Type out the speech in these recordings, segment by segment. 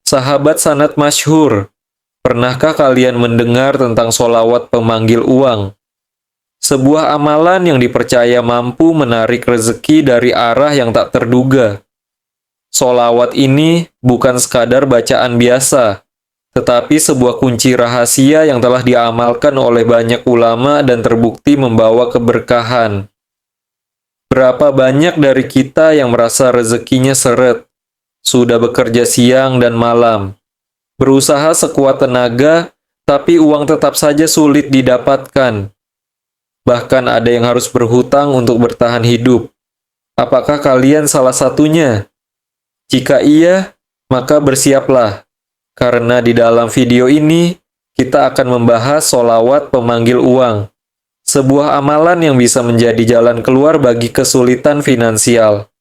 Sahabat sanad masyhur, pernahkah kalian mendengar tentang solawat pemanggil uang? Sebuah amalan yang dipercaya mampu menarik rezeki dari arah yang tak terduga. Solawat ini bukan sekadar bacaan biasa, tetapi sebuah kunci rahasia yang telah diamalkan oleh banyak ulama dan terbukti membawa keberkahan. Berapa banyak dari kita yang merasa rezekinya seret, sudah bekerja siang dan malam, berusaha sekuat tenaga, tapi uang tetap saja sulit didapatkan. Bahkan ada yang harus berhutang untuk bertahan hidup. Apakah kalian salah satunya? Jika iya, maka bersiaplah. Karena di dalam video ini, kita akan membahas solawat pemanggil uang. Sebuah amalan yang bisa menjadi jalan keluar bagi kesulitan finansial.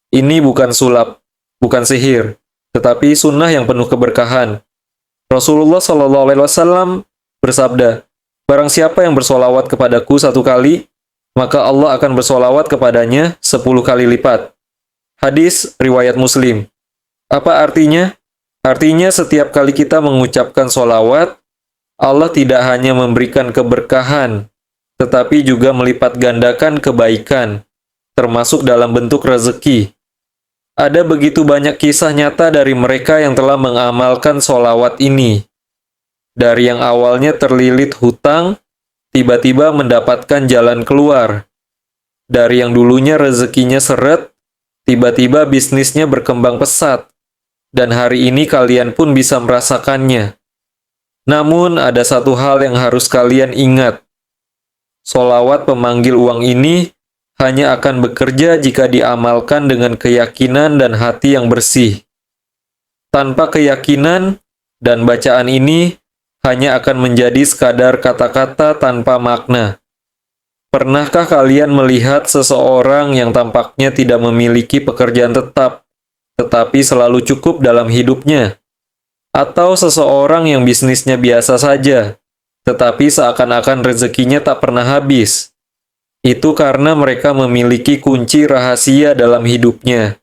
Ini bukan sulap, bukan sihir, tetapi sunnah yang penuh keberkahan. Rasulullah SAW bersabda, "Barang siapa yang bersolawat kepadaku 1 kali, maka Allah akan bersolawat kepadanya 10 kali lipat." Hadis riwayat Muslim. Apa artinya? Artinya setiap kali kita mengucapkan solawat, Allah tidak hanya memberikan keberkahan, tetapi juga melipat gandakan kebaikan, termasuk dalam bentuk rezeki. Ada begitu banyak kisah nyata dari mereka yang telah mengamalkan solawat ini. Dari yang awalnya terlilit hutang, tiba-tiba mendapatkan jalan keluar. Dari yang dulunya rezekinya seret, tiba-tiba bisnisnya berkembang pesat. Dan hari ini kalian pun bisa merasakannya. Namun ada satu hal yang harus kalian ingat. Solawat pemanggil uang ini hanya akan bekerja jika diamalkan dengan keyakinan dan hati yang bersih. Tanpa keyakinan dan bacaan ini hanya akan menjadi sekadar kata-kata tanpa makna. Pernahkah kalian melihat seseorang yang tampaknya tidak memiliki pekerjaan tetap, tetapi selalu cukup dalam hidupnya? Atau seseorang yang bisnisnya biasa saja, tetapi seakan-akan rezekinya tak pernah habis? Itu karena mereka memiliki kunci rahasia dalam hidupnya.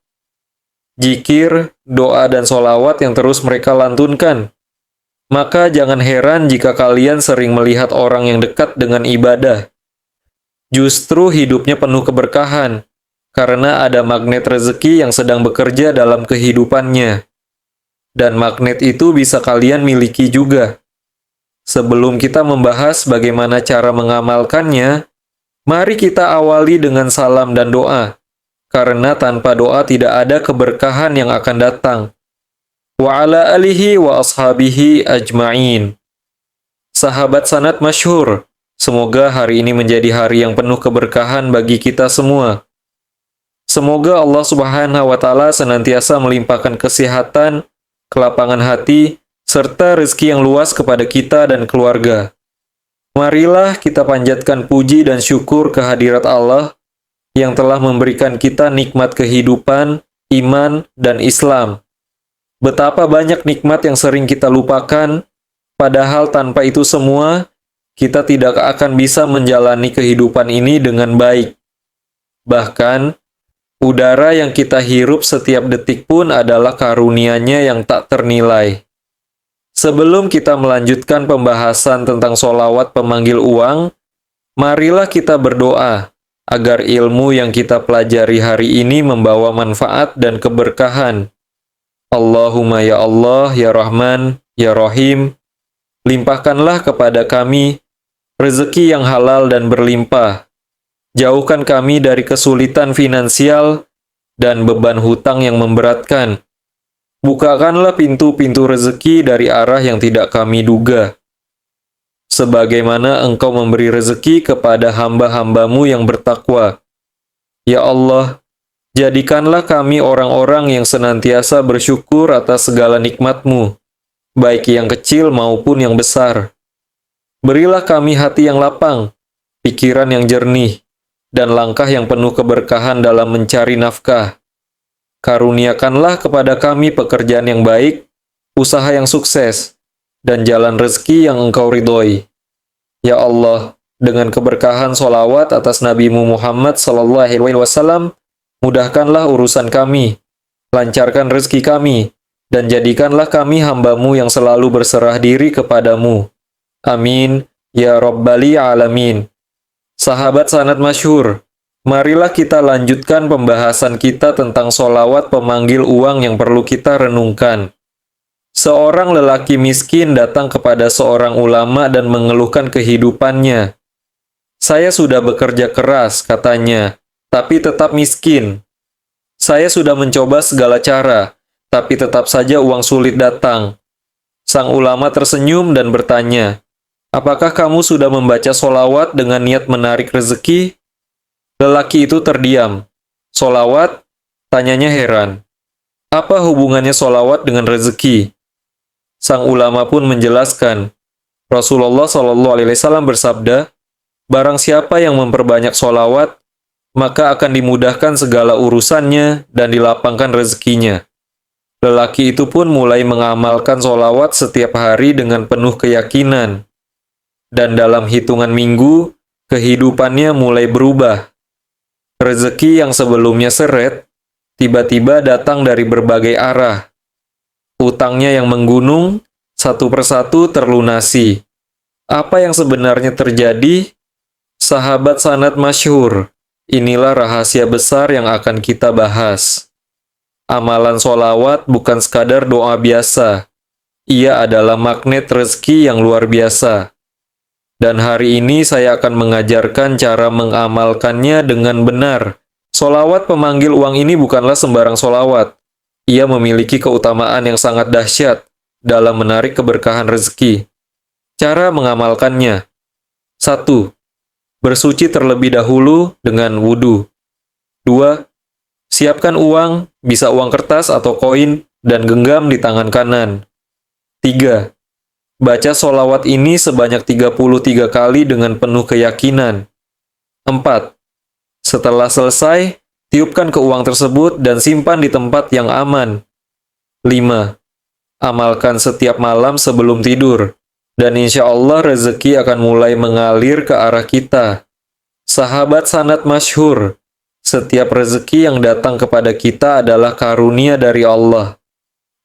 Zikir, doa, dan solawat yang terus mereka lantunkan. Maka jangan heran jika kalian sering melihat orang yang dekat dengan ibadah. Justru hidupnya penuh keberkahan, karena ada magnet rezeki yang sedang bekerja dalam kehidupannya. Dan magnet itu bisa kalian miliki juga. Sebelum kita membahas bagaimana cara mengamalkannya, mari kita awali dengan salam dan doa, karena tanpa doa tidak ada keberkahan yang akan datang. Wa ala alihi wa ashabihi ajma'in. Sahabat sanad masyhur, semoga hari ini menjadi hari yang penuh keberkahan bagi kita semua. Semoga Allah Subhanahu wa Ta'ala senantiasa melimpahkan kesehatan, kelapangan hati, serta rezeki yang luas kepada kita dan keluarga. Marilah kita panjatkan puji dan syukur kehadirat Allah yang telah memberikan kita nikmat kehidupan, iman, dan Islam. Betapa banyak nikmat yang sering kita lupakan, padahal tanpa itu semua, kita tidak akan bisa menjalani kehidupan ini dengan baik. Bahkan, udara yang kita hirup setiap detik pun adalah karunia-Nya yang tak ternilai. Sebelum kita melanjutkan pembahasan tentang solawat pemanggil uang, marilah kita berdoa agar ilmu yang kita pelajari hari ini membawa manfaat dan keberkahan. Allahumma ya Allah, ya Rahman, ya Rahim, limpahkanlah kepada kami rezeki yang halal dan berlimpah. Jauhkan kami dari kesulitan finansial dan beban hutang yang memberatkan. Bukakanlah pintu-pintu rezeki dari arah yang tidak kami duga. Sebagaimana Engkau memberi rezeki kepada hamba-hambamu yang bertakwa. Ya Allah, jadikanlah kami orang-orang yang senantiasa bersyukur atas segala nikmat-Mu, baik yang kecil maupun yang besar. Berilah kami hati yang lapang, pikiran yang jernih, dan langkah yang penuh keberkahan dalam mencari nafkah. Karuniakanlah kepada kami pekerjaan yang baik, usaha yang sukses, dan jalan rezeki yang Engkau ridhoi. Ya Allah, dengan keberkahan solawat atas Nabi-Mu Muhammad SAW, mudahkanlah urusan kami, lancarkan rezeki kami, dan jadikanlah kami hamba-Mu yang selalu berserah diri kepadamu. Amin, ya Rabbal Alamin. Sahabat sanad masyhur, marilah kita lanjutkan pembahasan kita tentang sholawat pemanggil uang yang perlu kita renungkan. Seorang lelaki miskin datang kepada seorang ulama dan mengeluhkan kehidupannya. Saya sudah bekerja keras, katanya, tapi tetap miskin. Saya sudah mencoba segala cara, tapi tetap saja uang sulit datang. Sang ulama tersenyum dan bertanya, apakah kamu sudah membaca sholawat dengan niat menarik rezeki? Lelaki itu terdiam. Sholawat? Tanyanya heran. Apa hubungannya sholawat dengan rezeki? Sang ulama pun menjelaskan. Rasulullah SAW bersabda, barang siapa yang memperbanyak sholawat, maka akan dimudahkan segala urusannya dan dilapangkan rezekinya. Lelaki itu pun mulai mengamalkan sholawat setiap hari dengan penuh keyakinan. Dan dalam hitungan minggu, kehidupannya mulai berubah. Rezeki yang sebelumnya seret, tiba-tiba datang dari berbagai arah. Utangnya yang menggunung, satu persatu terlunasi. Apa yang sebenarnya terjadi? Sahabat sanad masyhur, inilah rahasia besar yang akan kita bahas. Amalan sholawat bukan sekadar doa biasa. Ia adalah magnet rezeki yang luar biasa. Dan hari ini saya akan mengajarkan cara mengamalkannya dengan benar. Sholawat pemanggil uang ini bukanlah sembarang sholawat. Ia memiliki keutamaan yang sangat dahsyat dalam menarik keberkahan rezeki. Cara mengamalkannya. 1. Bersuci terlebih dahulu dengan wudu. 2. Siapkan uang, bisa uang kertas atau koin, dan genggam di tangan kanan. 3. Baca sholawat ini sebanyak 33 kali dengan penuh keyakinan. 4. Setelah selesai, tiupkan ke uang tersebut dan simpan di tempat yang aman. 5. Amalkan setiap malam sebelum tidur, dan insya Allah rezeki akan mulai mengalir ke arah kita. Sahabat sanad masyhur, setiap rezeki yang datang kepada kita adalah karunia dari Allah.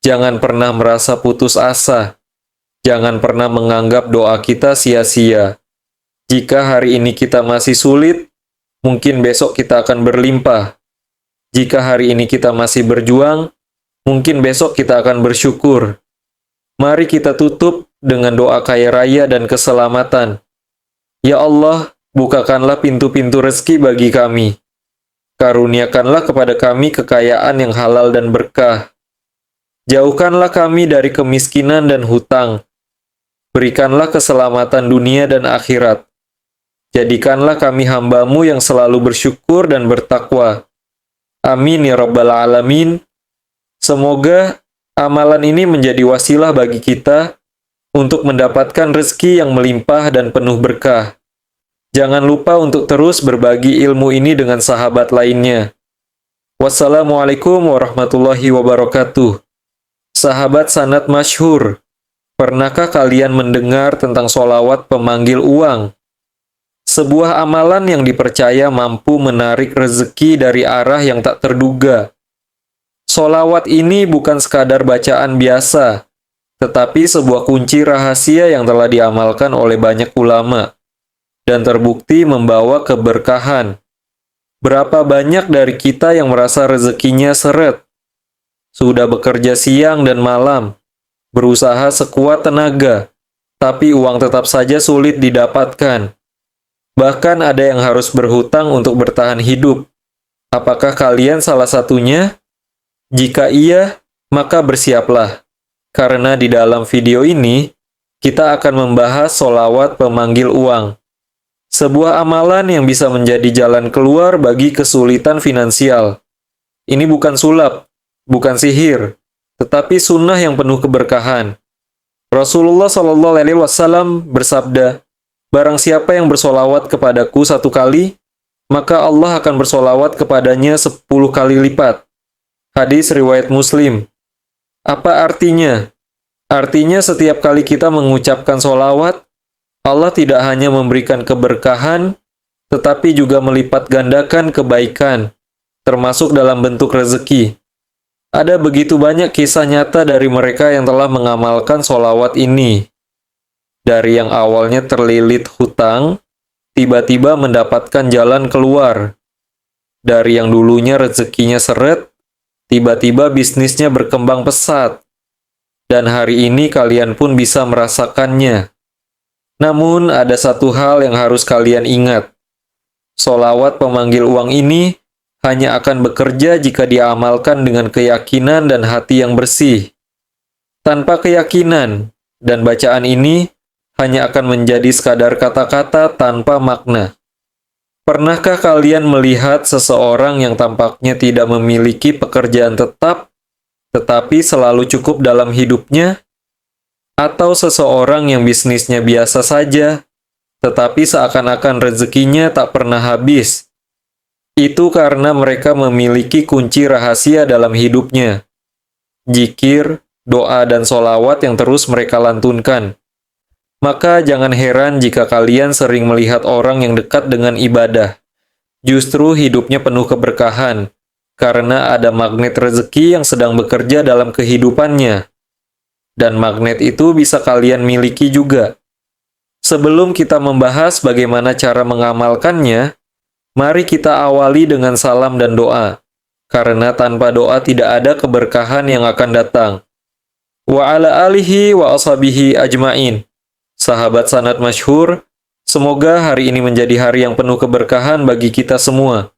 Jangan pernah merasa putus asa. Jangan pernah menganggap doa kita sia-sia. Jika hari ini kita masih sulit, mungkin besok kita akan berlimpah. Jika hari ini kita masih berjuang, mungkin besok kita akan bersyukur. Mari kita tutup dengan doa kaya raya dan keselamatan. Ya Allah, bukakanlah pintu-pintu rezeki bagi kami. Karuniakanlah kepada kami kekayaan yang halal dan berkah. Jauhkanlah kami dari kemiskinan dan hutang. Berikanlah keselamatan dunia dan akhirat. Jadikanlah kami hamba-Mu yang selalu bersyukur dan bertakwa. Amin ya Rabbal Alamin. Semoga amalan ini menjadi wasilah bagi kita untuk mendapatkan rezeki yang melimpah dan penuh berkah. Jangan lupa untuk terus berbagi ilmu ini dengan sahabat lainnya. Wassalamualaikum warahmatullahi wabarakatuh. Sahabat sanad masyhur, pernahkah kalian mendengar tentang sholawat pemanggil uang? Sebuah amalan yang dipercaya mampu menarik rezeki dari arah yang tak terduga. Sholawat ini bukan sekadar bacaan biasa, tetapi sebuah kunci rahasia yang telah diamalkan oleh banyak ulama, dan terbukti membawa keberkahan. Berapa banyak dari kita yang merasa rezekinya seret? Sudah bekerja siang dan malam, berusaha sekuat tenaga, tapi uang tetap saja sulit didapatkan. Bahkan ada yang harus berhutang untuk bertahan hidup. Apakah kalian salah satunya? Jika iya, maka bersiaplah. Karena di dalam video ini, kita akan membahas sholawat pemanggil uang. Sebuah amalan yang bisa menjadi jalan keluar bagi kesulitan finansial. Ini bukan sulap, bukan sihir, tetapi sunnah yang penuh keberkahan. Rasulullah SAW bersabda, barang siapa yang bersolawat kepadaku 1 kali, maka Allah akan bersolawat kepadanya 10 kali lipat. Hadis riwayat Muslim. Apa artinya? Artinya setiap kali kita mengucapkan solawat, Allah tidak hanya memberikan keberkahan, tetapi juga melipat gandakan kebaikan, termasuk dalam bentuk rezeki. Ada begitu banyak kisah nyata dari mereka yang telah mengamalkan sholawat ini. Dari yang awalnya terlilit hutang, tiba-tiba mendapatkan jalan keluar. Dari yang dulunya rezekinya seret, tiba-tiba bisnisnya berkembang pesat. Dan hari ini kalian pun bisa merasakannya. Namun ada satu hal yang harus kalian ingat. Sholawat pemanggil uang ini hanya akan bekerja jika diamalkan dengan keyakinan dan hati yang bersih. Tanpa keyakinan dan bacaan ini hanya akan menjadi sekadar kata-kata tanpa makna. Pernahkah kalian melihat seseorang yang tampaknya tidak memiliki pekerjaan tetap, tetapi selalu cukup dalam hidupnya? Atau seseorang yang bisnisnya biasa saja, tetapi seakan-akan rezekinya tak pernah habis? Itu karena mereka memiliki kunci rahasia dalam hidupnya. Zikir, doa, dan sholawat yang terus mereka lantunkan. Maka jangan heran jika kalian sering melihat orang yang dekat dengan ibadah. Justru hidupnya penuh keberkahan, karena ada magnet rezeki yang sedang bekerja dalam kehidupannya. Dan magnet itu bisa kalian miliki juga. Sebelum kita membahas bagaimana cara mengamalkannya, mari kita awali dengan salam dan doa, karena tanpa doa tidak ada keberkahan yang akan datang. Wa ala alihi wa ashabihi ajmain. Sahabat sanad masyhur, semoga hari ini menjadi hari yang penuh keberkahan bagi kita semua.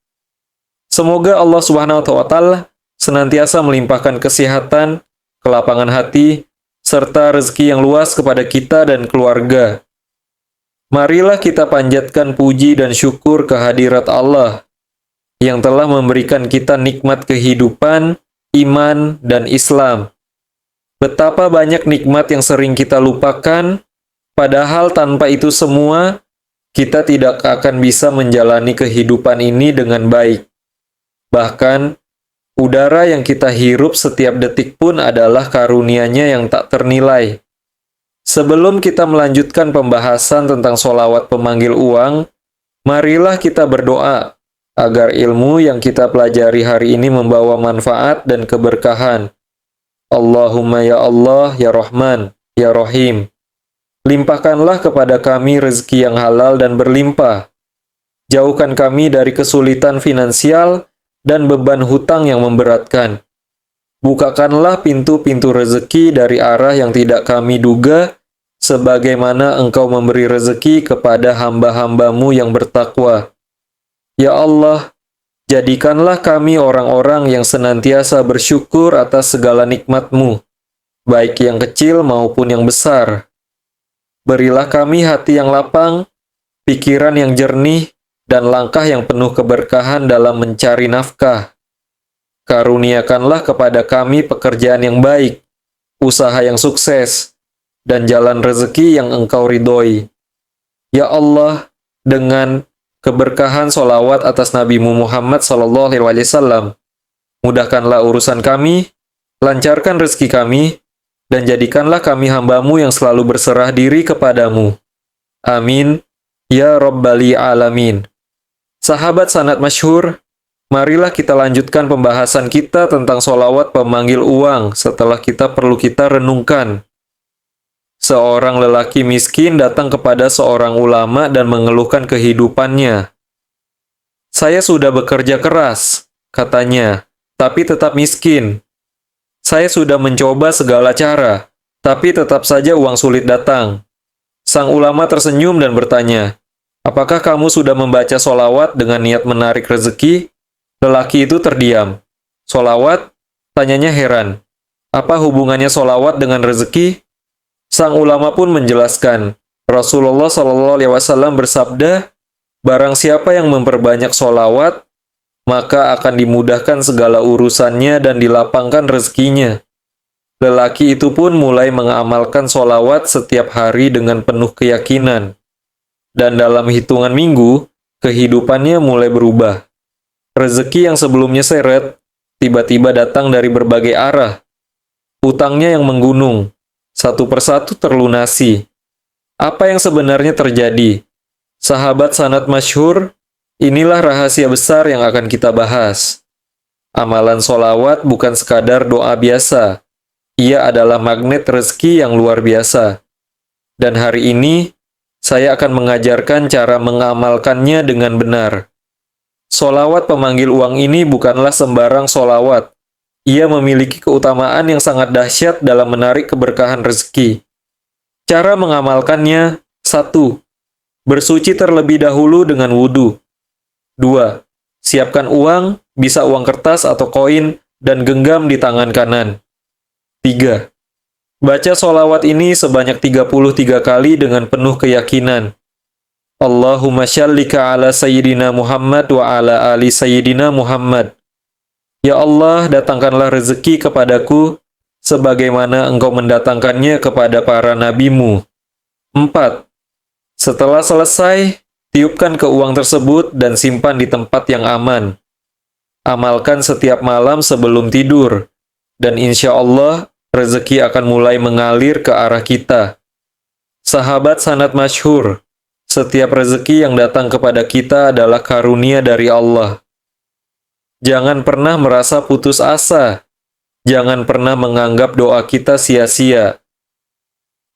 Semoga Allah Subhanahu wa Ta'ala senantiasa melimpahkan kesehatan, kelapangan hati, serta rezeki yang luas kepada kita dan keluarga. Marilah kita panjatkan puji dan syukur kehadirat Allah yang telah memberikan kita nikmat kehidupan, iman, dan Islam. Betapa banyak nikmat yang sering kita lupakan, padahal tanpa itu semua, kita tidak akan bisa menjalani kehidupan ini dengan baik. Bahkan, udara yang kita hirup setiap detik pun adalah karunia-Nya yang tak ternilai. Sebelum kita melanjutkan pembahasan tentang sholawat pemanggil uang, marilah kita berdoa agar ilmu yang kita pelajari hari ini membawa manfaat dan keberkahan. Allahumma ya Allah, ya Rahman, ya Rahim. Limpahkanlah kepada kami rezeki yang halal dan berlimpah. Jauhkan kami dari kesulitan finansial dan beban hutang yang memberatkan. Bukakanlah pintu-pintu rezeki dari arah yang tidak kami duga, sebagaimana Engkau memberi rezeki kepada hamba-hambamu yang bertakwa. Ya Allah, jadikanlah kami orang-orang yang senantiasa bersyukur atas segala nikmat-Mu, baik yang kecil maupun yang besar. Berilah kami hati yang lapang, pikiran yang jernih, dan langkah yang penuh keberkahan dalam mencari nafkah. Karuniakanlah kepada kami pekerjaan yang baik, usaha yang sukses, dan jalan rezeki yang Engkau ridhoi. Ya Allah, dengan keberkahan sholawat atas Nabi Muhammad SAW, mudahkanlah urusan kami, lancarkan rezeki kami, dan jadikanlah kami hamba-Mu yang selalu berserah diri kepadamu. Amin. Ya Rabbal Alamin. Sahabat sanad masyhur, marilah kita lanjutkan pembahasan kita tentang sholawat pemanggil uang setelah kita renungkan. Seorang lelaki miskin datang kepada seorang ulama dan mengeluhkan kehidupannya. Saya sudah bekerja keras, katanya, tapi tetap miskin. Saya sudah mencoba segala cara, tapi tetap saja uang sulit datang. Sang ulama tersenyum dan bertanya, apakah kamu sudah membaca sholawat dengan niat menarik rezeki? Lelaki itu terdiam. Sholawat? Tanyanya heran. Apa hubungannya sholawat dengan rezeki? Sang ulama pun menjelaskan, Rasulullah SAW bersabda, barang siapa yang memperbanyak sholawat, maka akan dimudahkan segala urusannya dan dilapangkan rezekinya. Lelaki itu pun mulai mengamalkan sholawat setiap hari dengan penuh keyakinan. Dan dalam hitungan minggu, kehidupannya mulai berubah. Rezeki yang sebelumnya seret, tiba-tiba datang dari berbagai arah. Utangnya yang menggunung, satu persatu terlunasi. Apa yang sebenarnya terjadi? Sahabat sanad masyhur, inilah rahasia besar yang akan kita bahas. Amalan solawat bukan sekadar doa biasa. Ia adalah magnet rezeki yang luar biasa. Dan hari ini, saya akan mengajarkan cara mengamalkannya dengan benar. Solawat pemanggil uang ini bukanlah sembarang solawat. Ia memiliki keutamaan yang sangat dahsyat dalam menarik keberkahan rezeki. Cara mengamalkannya: 1. Bersuci terlebih dahulu dengan wudhu. 2. Siapkan uang, bisa uang kertas atau koin, dan genggam di tangan kanan. 3. Baca solawat ini sebanyak 33 kali dengan penuh keyakinan. Allahumma syallika ala Sayyidina Muhammad wa ala ali Sayyidina Muhammad. Ya Allah, datangkanlah rezeki kepadaku, sebagaimana Engkau mendatangkannya kepada para nabimu. 4. Setelah selesai, tiupkan ke uang tersebut dan simpan di tempat yang aman. Amalkan setiap malam sebelum tidur, dan insya Allah, rezeki akan mulai mengalir ke arah kita. Sahabat sanad masyhur, setiap rezeki yang datang kepada kita adalah karunia dari Allah. Jangan pernah merasa putus asa. Jangan pernah menganggap doa kita sia-sia.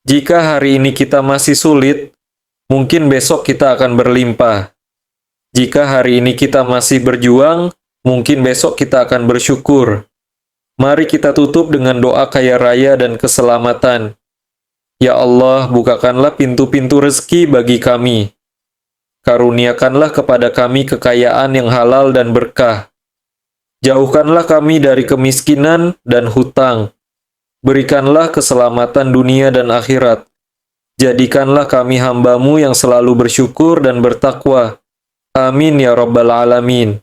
Jika hari ini kita masih sulit, mungkin besok kita akan berlimpah. Jika hari ini kita masih berjuang, mungkin besok kita akan bersyukur. Mari kita tutup dengan doa kaya raya dan keselamatan. Ya Allah, bukakanlah pintu-pintu rezeki bagi kami. Karuniakanlah kepada kami kekayaan yang halal dan berkah. Jauhkanlah kami dari kemiskinan dan hutang. Berikanlah keselamatan dunia dan akhirat. Jadikanlah kami hamba-Mu yang selalu bersyukur dan bertakwa. Amin ya Rabbal Alamin.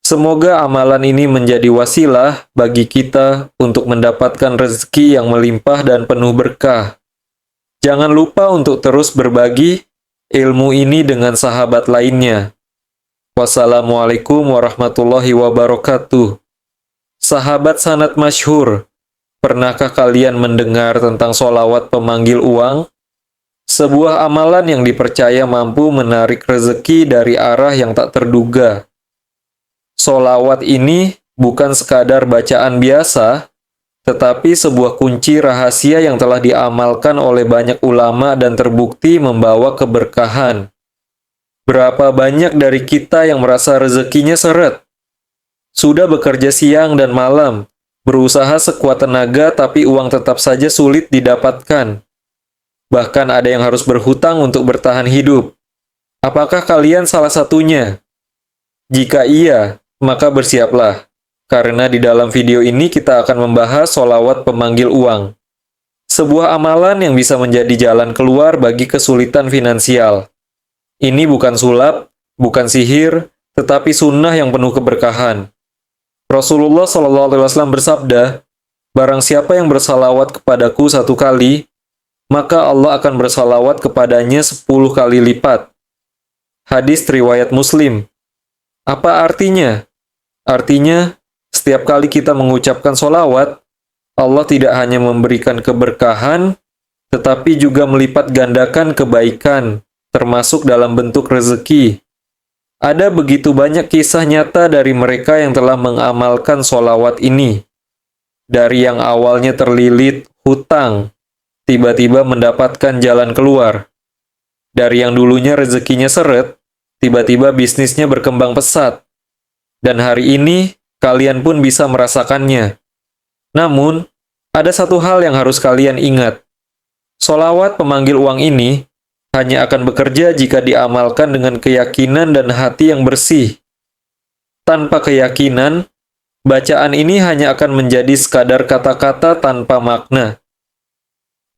Semoga amalan ini menjadi wasilah bagi kita untuk mendapatkan rezeki yang melimpah dan penuh berkah. Jangan lupa untuk terus berbagi ilmu ini dengan sahabat lainnya. Wassalamualaikum warahmatullahi wabarakatuh. Sahabat sanad masyhur, pernahkah kalian mendengar tentang solawat pemanggil uang? Sebuah amalan yang dipercaya mampu menarik rezeki dari arah yang tak terduga. Solawat ini bukan sekadar bacaan biasa, tetapi sebuah kunci rahasia yang telah diamalkan oleh banyak ulama dan terbukti membawa keberkahan. Berapa banyak dari kita yang merasa rezekinya seret? Sudah bekerja siang dan malam, berusaha sekuat tenaga tapi uang tetap saja sulit didapatkan. Bahkan ada yang harus berhutang untuk bertahan hidup. Apakah kalian salah satunya? Jika iya, maka bersiaplah. Karena di dalam video ini kita akan membahas solawat pemanggil uang. Sebuah amalan yang bisa menjadi jalan keluar bagi kesulitan finansial. Ini bukan sulap, bukan sihir, tetapi sunnah yang penuh keberkahan. Rasulullah SAW bersabda, "Barang siapa yang bersalawat kepadaku 1 kali, maka Allah akan bersalawat kepadanya 10 kali lipat." Hadis riwayat Muslim. Apa artinya? Artinya, setiap kali kita mengucapkan solawat, Allah tidak hanya memberikan keberkahan, tetapi juga melipat gandakan kebaikan, termasuk dalam bentuk rezeki. Ada begitu banyak kisah nyata dari mereka yang telah mengamalkan solawat ini. Dari yang awalnya terlilit hutang, tiba-tiba mendapatkan jalan keluar. Dari yang dulunya rezekinya seret, tiba-tiba bisnisnya berkembang pesat. Dan hari ini, kalian pun bisa merasakannya. Namun, ada satu hal yang harus kalian ingat. Solawat pemanggil uang ini hanya akan bekerja jika diamalkan dengan keyakinan dan hati yang bersih. Tanpa keyakinan, bacaan ini hanya akan menjadi sekadar kata-kata tanpa makna.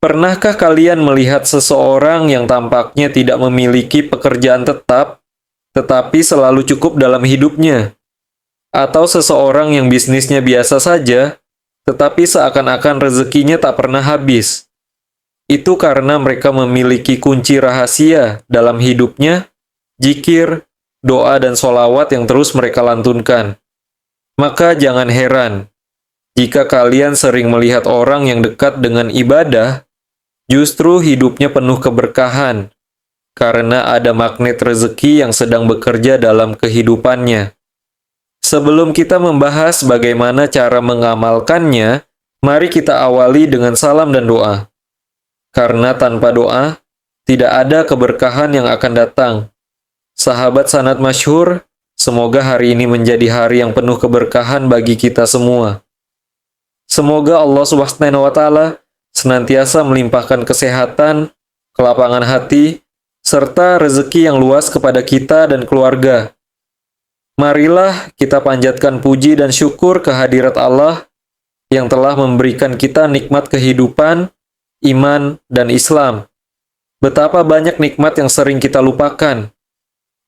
Pernahkah kalian melihat seseorang yang tampaknya tidak memiliki pekerjaan tetap, tetapi selalu cukup dalam hidupnya? Atau seseorang yang bisnisnya biasa saja, tetapi seakan-akan rezekinya tak pernah habis? Itu karena mereka memiliki kunci rahasia dalam hidupnya, zikir, doa, dan solawat yang terus mereka lantunkan. Maka jangan heran, jika kalian sering melihat orang yang dekat dengan ibadah, justru hidupnya penuh keberkahan, karena ada magnet rezeki yang sedang bekerja dalam kehidupannya. Sebelum kita membahas bagaimana cara mengamalkannya, mari kita awali dengan salam dan doa. Karena tanpa doa, tidak ada keberkahan yang akan datang. Sahabat sanad masyhur, semoga hari ini menjadi hari yang penuh keberkahan bagi kita semua. Semoga Allah Subhanahu wa Ta'ala senantiasa melimpahkan kesehatan, kelapangan hati, serta rezeki yang luas kepada kita dan keluarga. Marilah kita panjatkan puji dan syukur kehadirat Allah yang telah memberikan kita nikmat kehidupan, iman, dan Islam. Betapa banyak nikmat yang sering kita lupakan.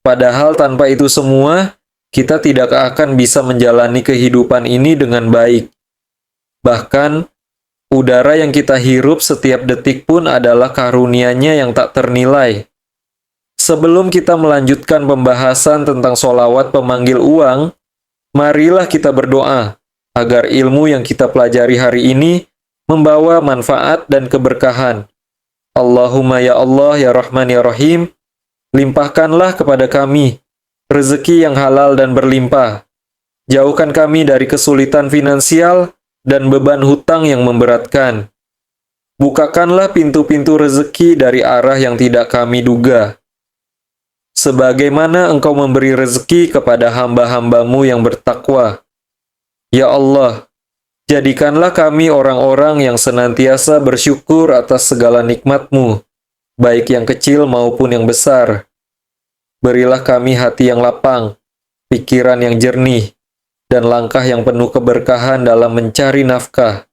Padahal tanpa itu semua, kita tidak akan bisa menjalani kehidupan ini dengan baik. Bahkan, udara yang kita hirup setiap detik pun adalah karunia-Nya yang tak ternilai. Sebelum kita melanjutkan pembahasan tentang sholawat pemanggil uang, marilah kita berdoa agar ilmu yang kita pelajari hari ini membawa manfaat dan keberkahan. Allahumma ya Allah ya Rahman ya Rahim, limpahkanlah kepada kami rezeki yang halal dan berlimpah. Jauhkan kami dari kesulitan finansial dan beban hutang yang memberatkan. Bukakanlah pintu-pintu rezeki dari arah yang tidak kami duga. Sebagaimana Engkau memberi rezeki kepada hamba-hambamu yang bertakwa. Ya Allah, jadikanlah kami orang-orang yang senantiasa bersyukur atas segala nikmat-Mu, baik yang kecil maupun yang besar. Berilah kami hati yang lapang, pikiran yang jernih, dan langkah yang penuh keberkahan dalam mencari nafkah.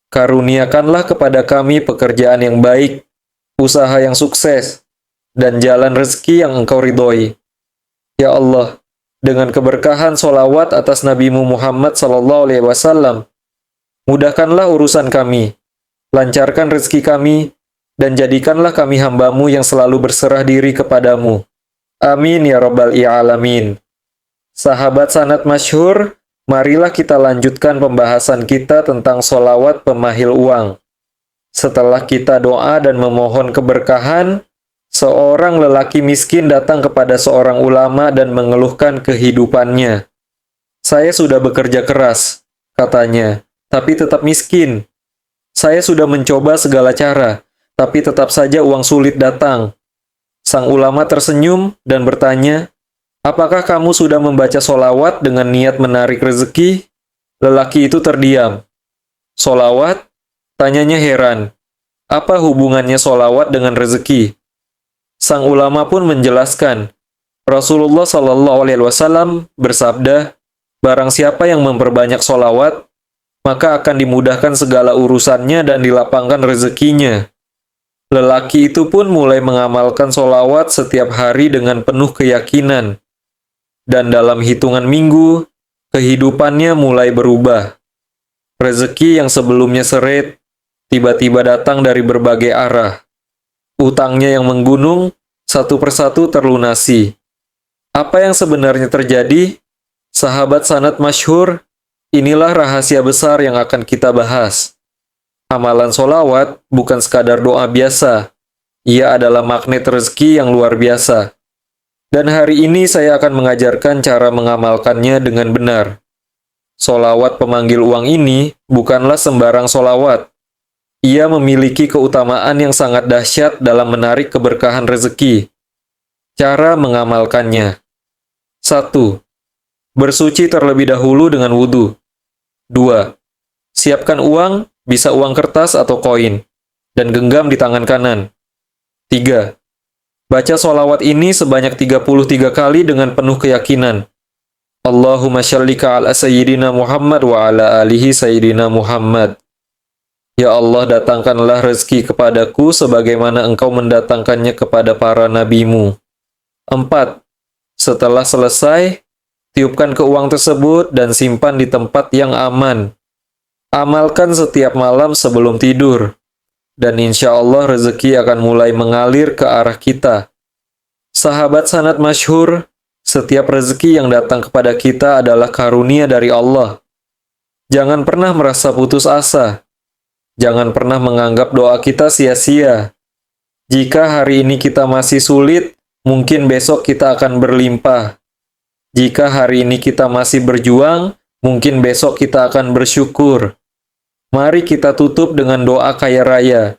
Karuniakanlah kepada kami pekerjaan yang baik, usaha yang sukses, dan jalan rezeki yang Engkau ridhoi. Ya Allah, dengan keberkahan sholawat atas Nabi Muhammad SAW, mudahkanlah urusan kami, lancarkan rezeki kami, dan jadikanlah kami hamba-Mu yang selalu berserah diri kepadamu. Amin ya Rabbal Alamin. Sahabat sanad masyhur, marilah kita lanjutkan pembahasan kita tentang sholawat pemahil uang. Setelah kita doa dan memohon keberkahan, seorang lelaki miskin datang kepada seorang ulama dan mengeluhkan kehidupannya. Saya sudah bekerja keras, katanya, tapi tetap miskin. Saya sudah mencoba segala cara, tapi tetap saja uang sulit datang. Sang ulama tersenyum dan bertanya, apakah kamu sudah membaca solawat dengan niat menarik rezeki? Lelaki itu terdiam. Solawat? Tanyanya heran. Apa hubungannya solawat dengan rezeki? Sang ulama pun menjelaskan, Rasulullah SAW bersabda, barang siapa yang memperbanyak solawat, maka akan dimudahkan segala urusannya dan dilapangkan rezekinya. Lelaki itu pun mulai mengamalkan solawat setiap hari dengan penuh keyakinan. Dan dalam hitungan minggu, kehidupannya mulai berubah. Rezeki yang sebelumnya seret, tiba-tiba datang dari berbagai arah. Utangnya yang menggunung, satu persatu terlunasi. Apa yang sebenarnya terjadi? Sahabat sanad masyhur, inilah rahasia besar yang akan kita bahas. Amalan solawat bukan sekadar doa biasa. Ia adalah magnet rezeki yang luar biasa. Dan hari ini saya akan mengajarkan cara mengamalkannya dengan benar. Solawat pemanggil uang ini bukanlah sembarang solawat. Ia memiliki keutamaan yang sangat dahsyat dalam menarik keberkahan rezeki. Cara mengamalkannya. 1. Bersuci terlebih dahulu dengan wudhu. 2. Siapkan uang, bisa uang kertas atau koin, dan genggam di tangan kanan. 3. Baca solawat ini sebanyak 33 kali dengan penuh keyakinan. Allahumma sholli ala sayyidina Muhammad wa ala alihi sayyidina Muhammad. Ya Allah, datangkanlah rezeki kepadaku sebagaimana Engkau mendatangkannya kepada para nabimu. 4. Setelah selesai, tiupkan ke uang tersebut dan simpan di tempat yang aman. Amalkan setiap malam sebelum tidur. Dan insya Allah rezeki akan mulai mengalir ke arah kita. Sahabat sanad masyhur, setiap rezeki yang datang kepada kita adalah karunia dari Allah. Jangan pernah merasa putus asa. Jangan pernah menganggap doa kita sia-sia. Jika hari ini kita masih sulit, mungkin besok kita akan berlimpah. Jika hari ini kita masih berjuang, mungkin besok kita akan bersyukur. Mari kita tutup dengan doa kaya raya.